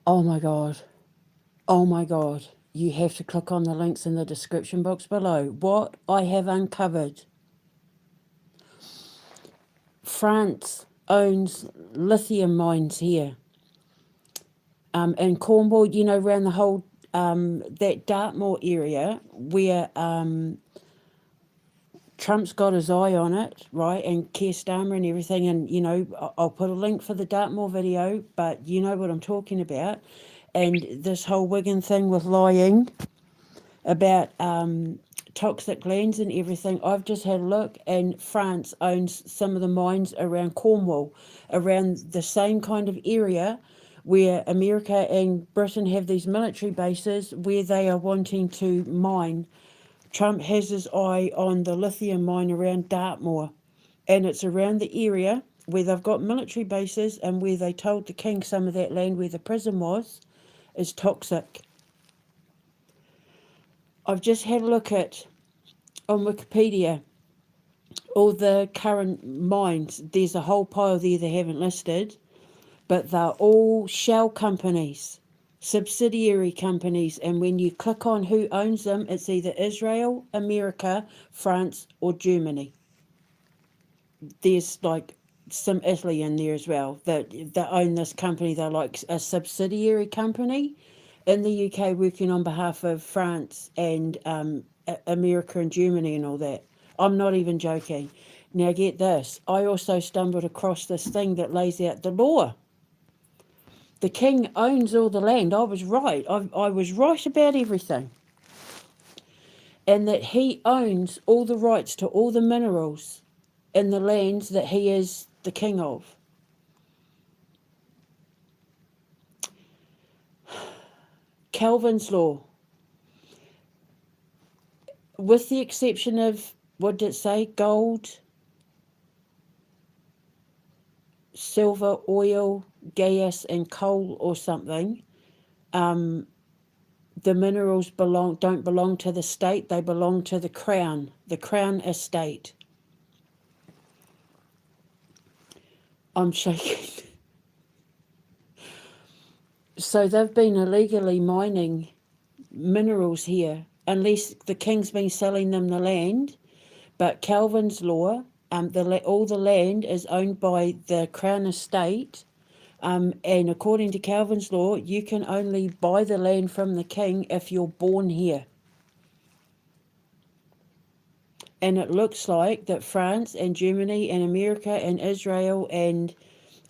Oh my God. Oh my God. You have to click on the links in the description box below. What I have uncovered. France owns lithium mines here. In Cornwall, you know, around the whole that Dartmoor area where Trump's got his eye on it, right? And Keir Starmer and everything. And, you know, I'll put a link for the Dartmoor video, but you know what I'm talking about. And this whole Wigan thing with lying about toxic lands and everything. I've just had a look, and France owns some of the mines around Cornwall, around the same kind of area where America and Britain have these military bases where they are wanting to mine. Trump has his eye on the lithium mine around Dartmoor, and it's around the area where they've got military bases and where they told the king some of that land where the prison was is toxic. I've just had a look at on Wikipedia all the current mines. There's a whole pile there they haven't listed, but they're all shell companies, subsidiary companies, and when you click on who owns them, it's either Israel, America, France, or Germany. There's like some Italy in there as well that own this company. They're like a subsidiary company in the UK working on behalf of France and America and Germany and all that. I'm not even joking. Now, get this. I also stumbled across this thing that lays out the law. The king owns all the land. I was right. I was right about everything. And that he owns all the rights to all the minerals in the lands that he is the king of. Calvin's law, with the exception of, what did it say, gold, silver, oil, gas, and coal or something, the minerals don't belong to the state, they belong to the crown estate. I'm shaking. So they've been illegally mining minerals here, unless the king's been selling them the land. But Calvin's law, all the land is owned by the Crown Estate, and according to Calvin's law, you can only buy the land from the king if you're born here. And it looks like that France and Germany and America and Israel and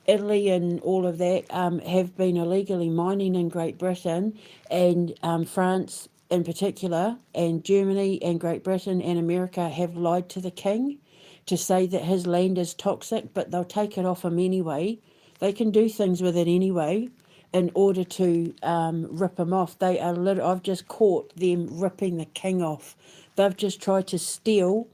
Italy and all of that have been illegally mining in Great Britain, and France in particular, and Germany and Great Britain and America have lied to the king to say that his land is toxic, but they'll take it off him anyway. They can do things with it anyway in order to rip him off. I've just caught them ripping the king off. They've just tried to steal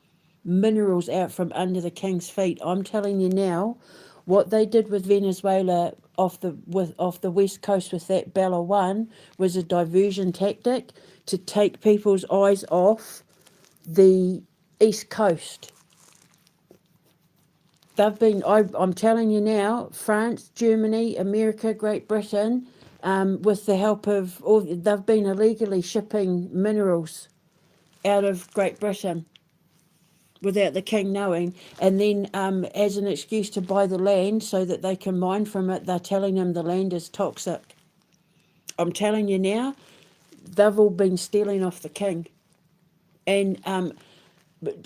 minerals out from under the king's feet. I'm telling you now, what they did with Venezuela off the west coast with that Bella One was a diversion tactic to take people's eyes off the east coast. I'm telling you now, France, Germany, America, Great Britain, with the help of they've been illegally shipping minerals out of Great Britain without the king knowing, and then as an excuse to buy the land so that they can mine from it, they're telling him the land is toxic. I'm telling you now, they've all been stealing off the king. And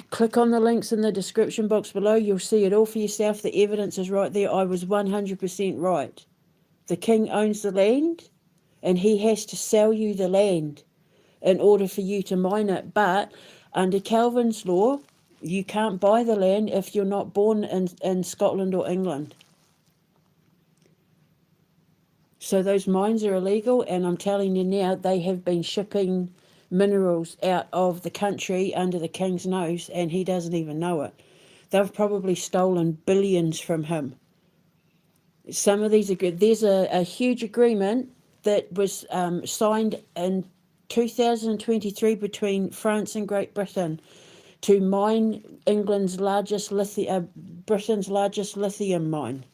click on the links in the description box below. You'll see it all for yourself. The evidence is right there. I was 100% right. The king owns the land, and he has to sell you the land in order for you to mine it. But under Calvin's law, you can't buy the land if you're not born in Scotland or England. So those mines are illegal, and I'm telling you now, they have been shipping minerals out of the country under the king's nose, and he doesn't even know it. They've probably stolen billions from him. Some of these are good. There's a huge agreement that was signed in 2023 between France and Great Britain to mine Britain's largest lithium mine.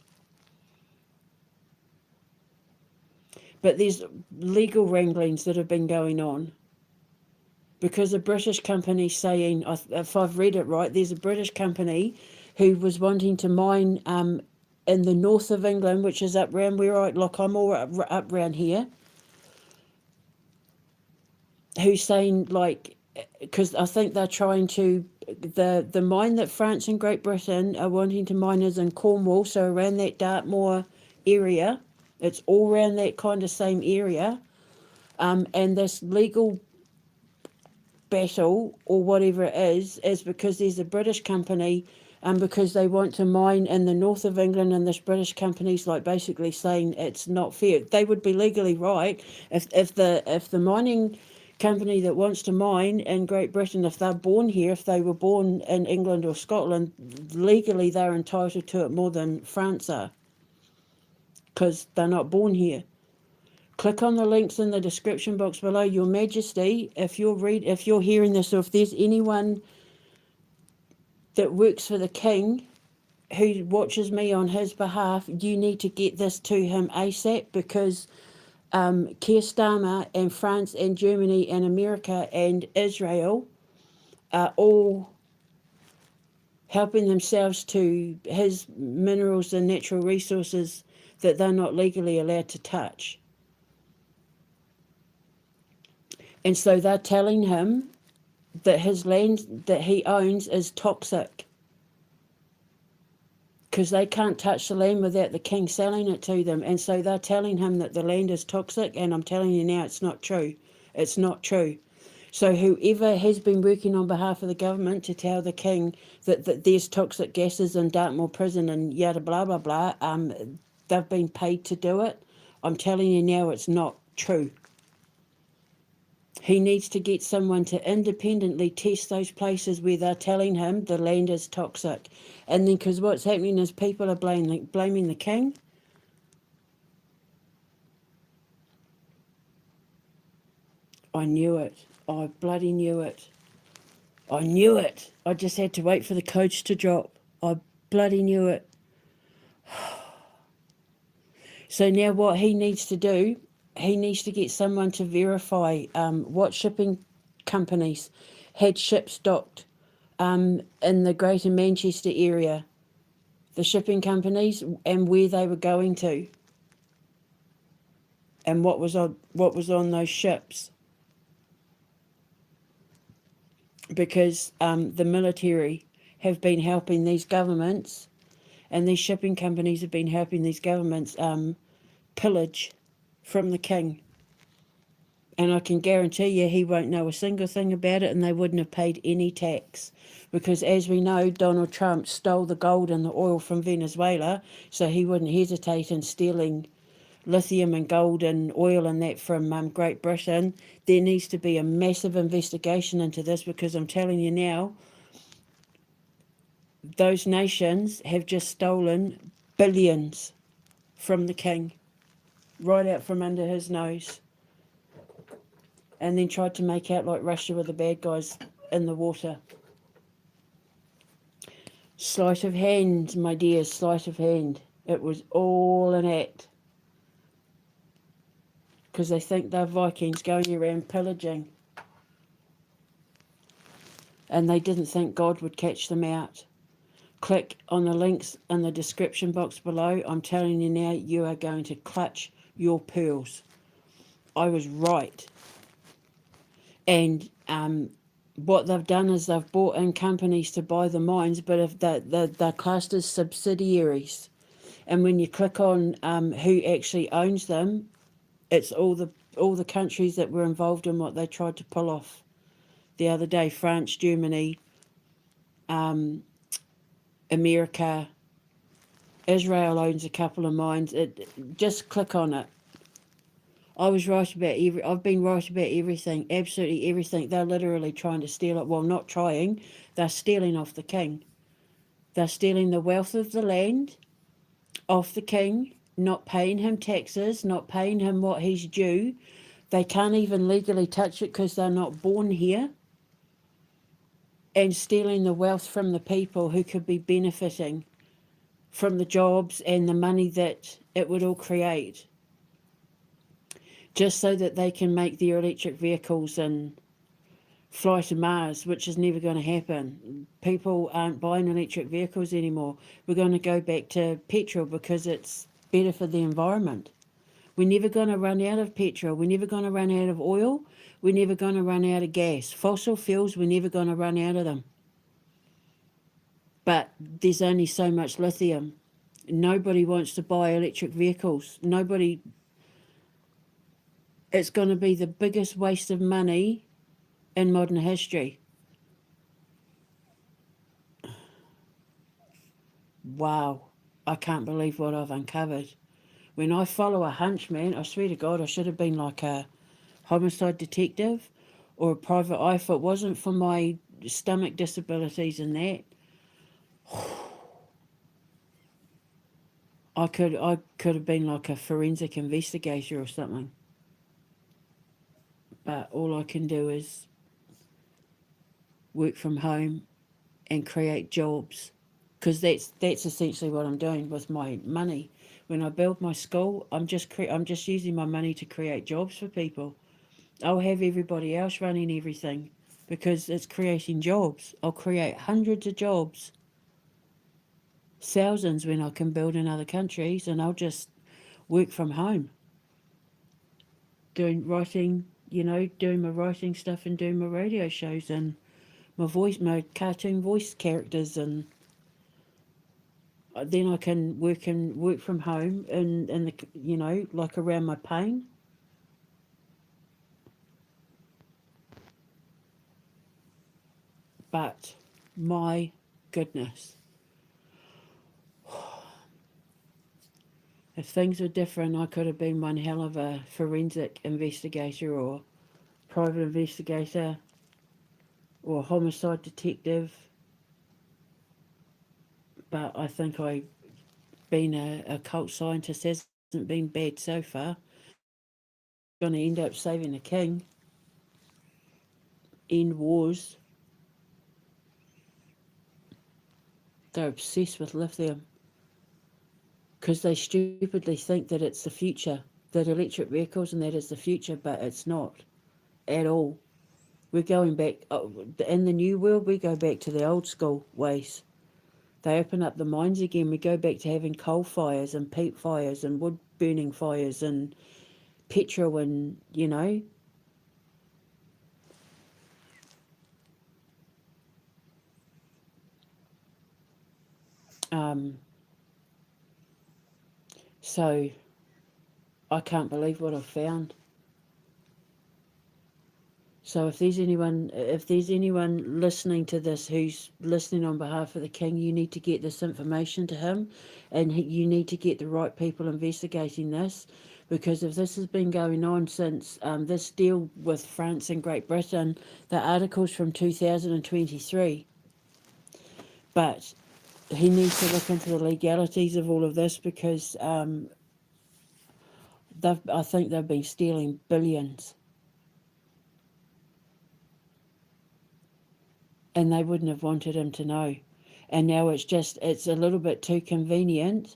But there's legal wranglings that have been going on because a British company saying, if I've read it right, there's a British company who was wanting to mine in the north of England, which is up round where I'm all up round here, who's saying, like, because I think they're trying to, the mine that France and Great Britain are wanting to mine is in Cornwall, so around that Dartmoor area. It's all around that kind of same area. And this legal battle or whatever it is because there's a British company because they want to mine in the north of England, and this British company's like basically saying it's not fair. They would be legally right if the mining company that wants to mine in Great Britain, if they're born here, if they were born in England or Scotland, legally they're entitled to it more than France are because they're not born here. Click on the links in the description box below. Your Majesty, if you're hearing this, or if there's anyone that works for the King who watches me on his behalf, you need to get this to him ASAP because Keir Starmer and France and Germany and America and Israel are all helping themselves to his minerals and natural resources that they're not legally allowed to touch. And so they're telling him that his land that he owns is toxic because they can't touch the land without the King selling it to them. And so they're telling him that the land is toxic, and I'm telling you now, it's not true. It's not true. So whoever has been working on behalf of the government to tell the King that there's toxic gases in Dartmoor prison and yada blah blah blah, they've been paid to do it. I'm telling you now, it's not true. He needs to get someone to independently test those places where they're telling him the land is toxic. And then, because what's happening is people are blaming the King. I knew it. I bloody knew it. I knew it. I just had to wait for the coach to drop. I bloody knew it. So now what he needs to do, he needs to get someone to verify what shipping companies had ships docked in the Greater Manchester area, the shipping companies, and where they were going to, and what was on those ships. Because the military have been helping these governments, and these shipping companies have been helping these governments pillage from the King. And I can guarantee you he won't know a single thing about it, and they wouldn't have paid any tax. Because as we know, Donald Trump stole the gold and the oil from Venezuela, so he wouldn't hesitate in stealing lithium and gold and oil and that from Great Britain. There needs to be a massive investigation into this, because I'm telling you now, those nations have just stolen billions from the King, right out from under his nose, and then tried to make out like Russia were the bad guys in the water. Sleight of hand, my dear, sleight of hand. It was all an act. Because they think they're Vikings going around pillaging. And they didn't think God would catch them out. Click on the links in the description box below. I'm telling you now, you are going to clutch your pearls. I was right. And what they've done is they've bought in companies to buy the mines, but if they're classed as subsidiaries. And when you click on who actually owns them, it's all the countries that were involved in what they tried to pull off the other day. France, Germany, America, Israel owns a couple of mines. Just click on it. I've been right about everything, absolutely everything. They're literally trying to steal it. Well, not trying, they're stealing off the King. They're stealing the wealth of the land off the King, not paying him taxes, not paying him what he's due. They can't even legally touch it because they're not born here. And stealing the wealth from the people who could be benefiting from the jobs and the money that it would all create. just so that they can make their electric vehicles and fly to Mars, which is never going to happen. People aren't buying electric vehicles anymore. We're going to go back to petrol because it's better for the environment. We're never going to run out of petrol. We're never going to run out of oil. We're never going to run out of gas. Fossil fuels, we're never going to run out of them. But there's only so much lithium. Nobody wants to buy electric vehicles. Nobody. It's going to be the biggest waste of money in modern history. Wow. I can't believe what I've uncovered. When I follow a hunch, man, I swear to God, I should have been like a homicide detective or a private eye if it wasn't for my stomach disabilities and that. I could have been like a forensic investigator or something. But all I can do is work from home and create jobs, because that's essentially what I'm doing with my money. When I build my school, I'm just using my money to create jobs for people. I'll have everybody else running everything because it's creating jobs. I'll create hundreds of jobs, thousands when I can build in other countries, and I'll just work from home, doing writing, doing my writing stuff and doing my radio shows and my cartoon voice characters, and then I can work from home and the like around my pain. But my goodness, if things were different, I could have been one hell of a forensic investigator or private investigator or homicide detective. But I think being a cult scientist hasn't been bad so far. Going to end up saving the king, end wars. They're obsessed with lithium because they stupidly think that it's the future, that electric vehicles and that is the future, but it's not at all. We're going back, in the new world, we go back to the old school ways. They open up the mines again. We go back to having coal fires and peat fires and wood burning fires and petrol and, so I can't believe what I've found. So if there's anyone listening to this who's listening on behalf of the king, you need to get this information to him, and you need to get the right people investigating this, because if this has been going on since this deal with France and Great Britain, the article's from 2023, but he needs to look into the legalities of all of this, because I think they've been stealing billions. And they wouldn't have wanted him to know. And now it's a little bit too convenient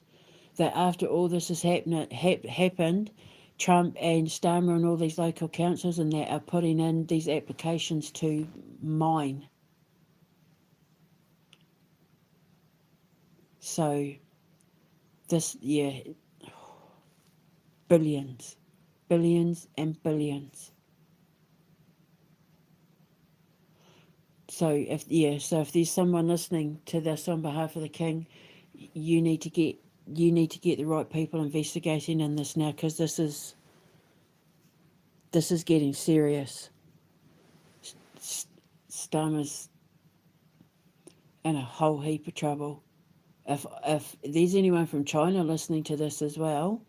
that after all this has happened, Trump and Starmer and all these local councils and that are putting in these applications to mine. So billions, billions and billions. So if there's someone listening to this on behalf of the king, you need to get the right people investigating in this now, because this is getting serious. Starmer's in a whole heap of trouble. If there's anyone from China listening to this as well,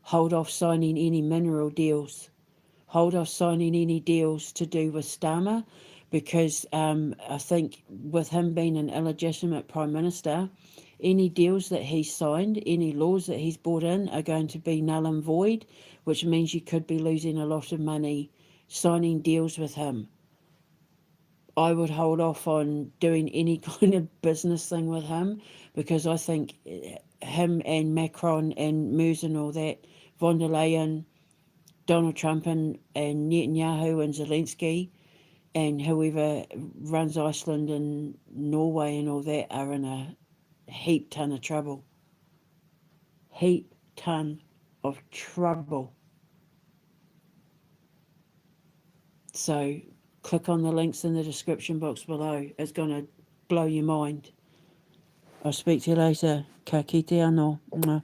hold off signing any mineral deals. Hold off signing any deals to do with Starmer, because I think with him being an illegitimate Prime Minister, any deals that he's signed, any laws that he's brought in are going to be null and void, which means you could be losing a lot of money signing deals with him. I would hold off on doing any kind of business thing with him, because I think him and Macron and Merz and all that, von der Leyen, Donald Trump and Netanyahu and Zelensky and whoever runs Iceland and Norway and all that are in a heap ton of trouble. Heap ton of trouble. So click on the links in the description box below. It's going to blow your mind. I'll speak to you later. Ka kite anō. Mwah.